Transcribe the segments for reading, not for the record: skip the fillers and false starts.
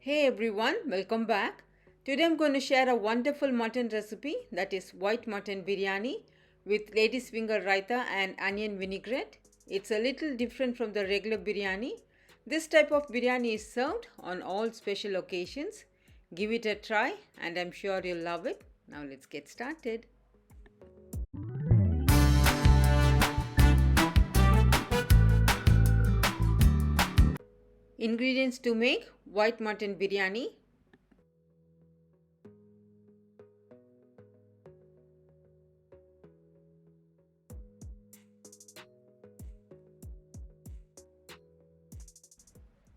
Hey everyone, welcome back. Today I'm going to share a wonderful mutton recipe, that is white mutton biryani with lady's finger raita and onion vinaigrette. It's a little different from the regular biryani. This type of biryani is served on all special occasions. Give it a try and I'm sure you'll love it. Now let's get started. Ingredients to make white mutton biryani: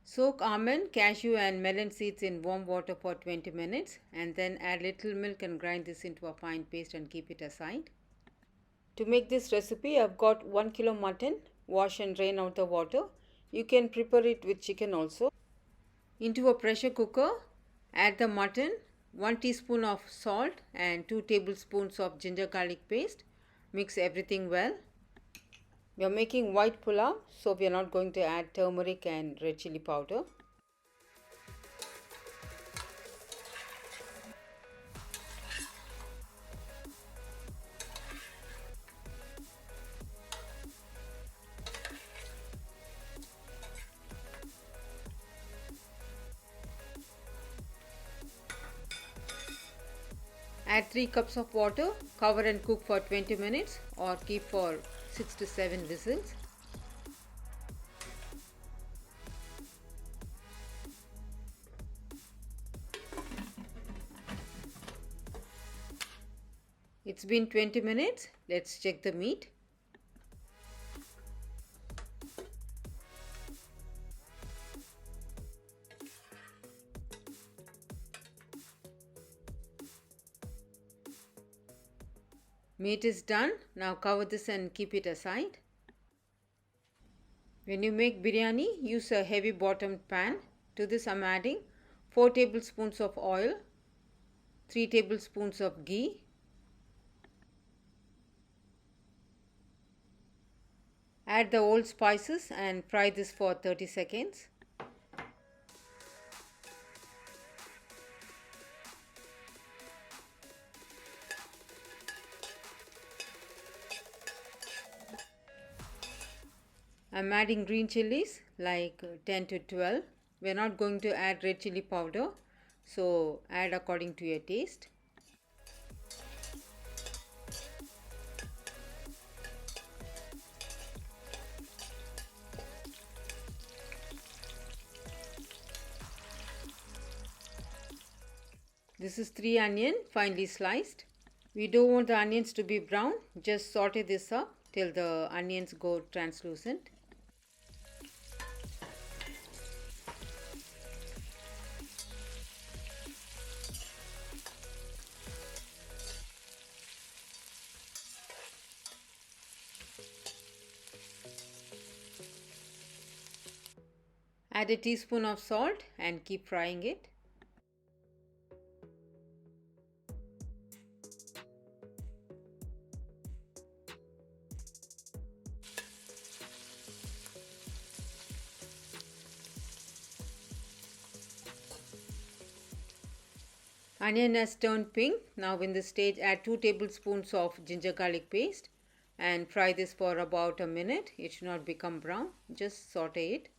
soak almond, cashew and melon seeds in warm water for 20 minutes and then add little milk and grind this into a fine paste and keep it aside. To make this recipe, I've got 1 kilo mutton. Wash and drain out the water. You can prepare it with chicken also. Into a pressure cooker, add the mutton, 1 teaspoon of salt and 2 tablespoons of ginger garlic paste. Mix everything well. We are making white pulao, so we are not going to add turmeric and red chili powder. Add 3 cups of water, cover and cook for 20 minutes or keep for 6 to 7 whistles. It's been 20 minutes. Let's check the meat. Meat is done. Now cover this and keep it aside. When you make biryani, use a heavy bottomed pan. To this I'm adding 4 tablespoons of oil, 3 tablespoons of ghee, add the old spices and fry this for 30 seconds. I'm adding green chilies like 10 to 12. We're not going to add red chili powder, so add according to your taste. This is 3 onion finely sliced. We don't want the onions to be brown, just saute this up till the onions go translucent. Add a teaspoon of salt and keep frying it. Onion has turned pink. Now in this stage add 2 tablespoons of ginger garlic paste and fry this for about a minute. It should not become brown. Just saute it.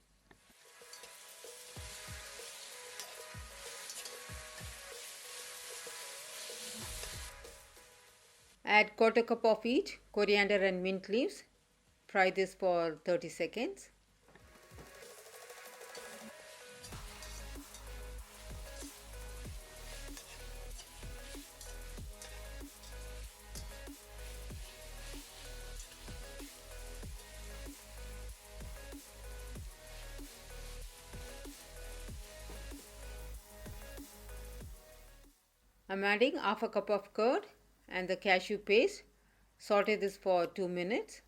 Add quarter cup of each coriander and mint leaves. Fry this for 30 seconds. I'm adding half a cup of curd and the cashew paste. Saute this for 2 minutes.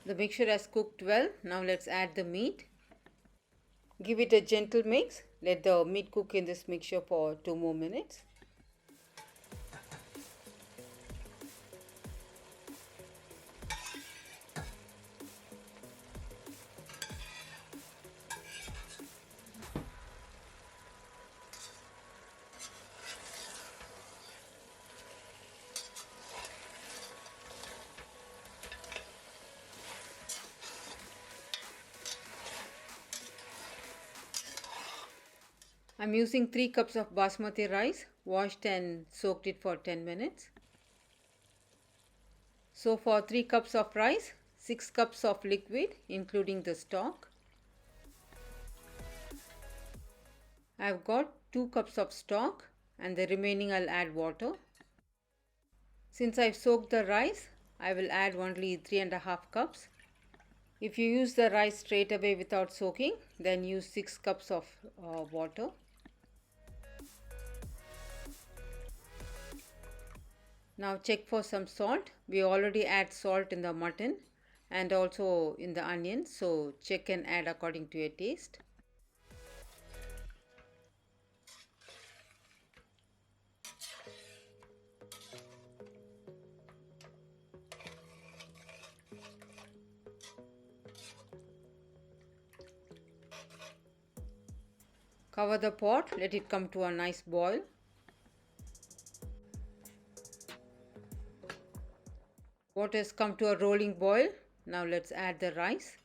The mixture has cooked well. Now let's add the meat. Give it a gentle mix. Let the meat cook in this mixture for 2 more minutes. I'm using 3 cups of basmati rice, washed and soaked it for 10 minutes. So for 3 cups of rice, 6 cups of liquid including the stock. I've got 2 cups of stock and the remaining I'll add water. Since I've soaked the rice, I will add only 3.5 cups. If you use the rice straight away without soaking, then use 6 cups of water. Now check for some salt. We already add salt in the mutton and also in the onions, so check and add according to your taste. Cover the pot, let it come to a nice boil. Water has come to a rolling boil. Now let's add the rice.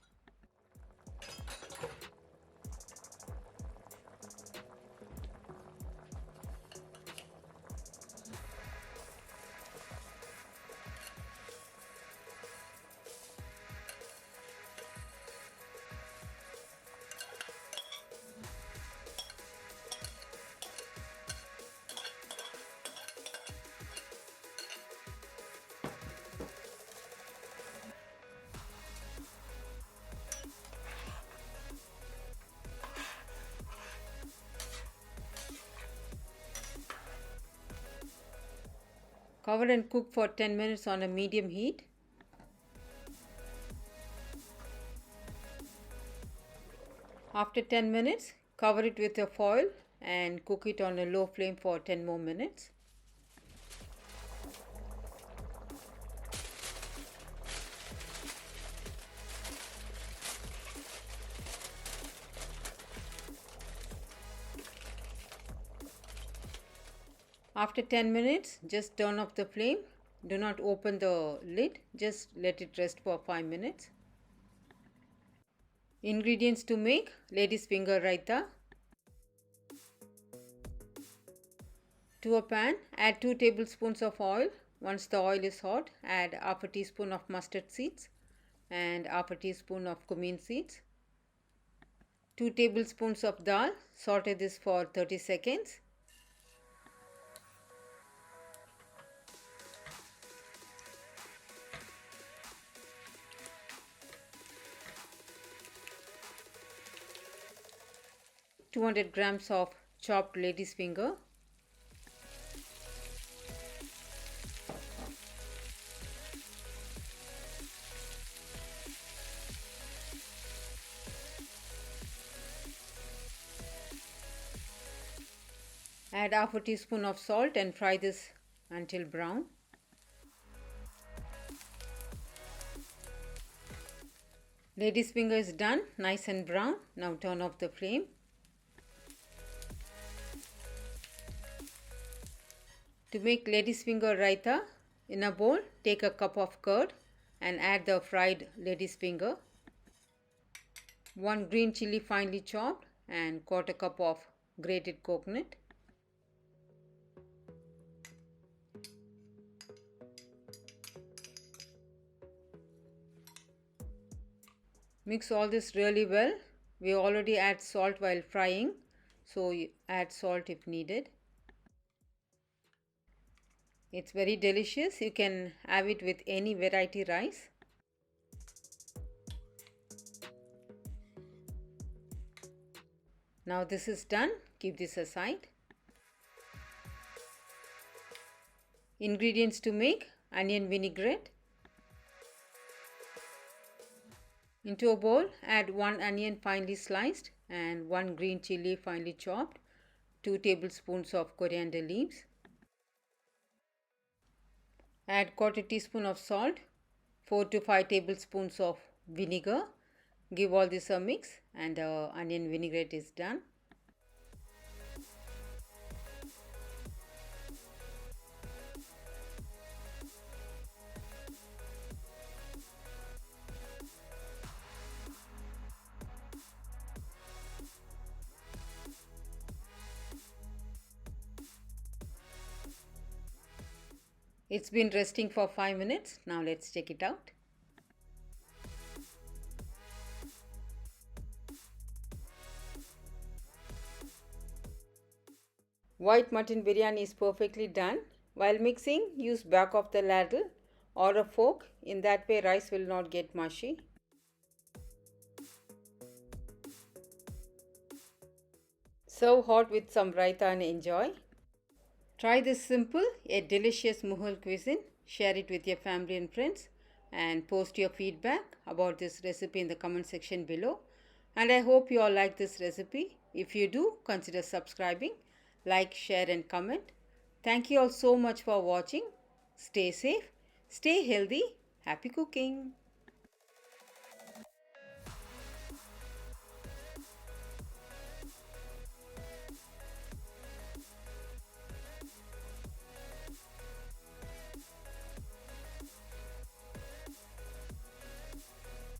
Cover and cook for 10 minutes on a medium heat. After 10 minutes, cover it with a foil and cook it on a low flame for 10 more minutes. After 10 minutes, just turn off the flame. Do not open the lid, just let it rest for 5 minutes. Ingredients to make lady's finger raita. To a pan, add 2 tablespoons of oil. Once the oil is hot, add half a teaspoon of mustard seeds and half a teaspoon of cumin seeds. 2 tablespoons of dal. Saute this for 30 seconds. (200 grams of chopped lady's finger). Add half a teaspoon of salt and fry this until brown. Lady's finger is done, nice and brown. Now turn off the flame. To make lady's finger raita, in a bowl, take a cup of curd and add the fried lady's finger, 1 green chili finely chopped and 1/4 cup of grated coconut. Mix all this really well. We already add salt while frying, so you add salt if needed. It's very delicious. You can have it with any variety rice. Now this is done. Keep this aside. Ingredients to make: onion vinaigrette. Into a bowl, add 1 onion finely sliced and 1 green chili finely chopped, 2 tablespoons of coriander leaves. Add quarter teaspoon of salt, 4 to 5 tablespoons of vinegar. Give all this a mix and the onion vinaigrette is done. It's been resting for 5 minutes. Now let's check it out. White mutton biryani is perfectly done. While mixing, use back of the ladle or a fork. In that way, rice will not get mushy. Serve hot with some raita and enjoy. Try this simple yet delicious Mughal cuisine. Share it with your family and friends and post your feedback about this recipe in the comment section below. And I hope you all like this recipe. If you do, consider subscribing, like, share and comment. Thank you all so much for watching. Stay safe, stay healthy, happy cooking.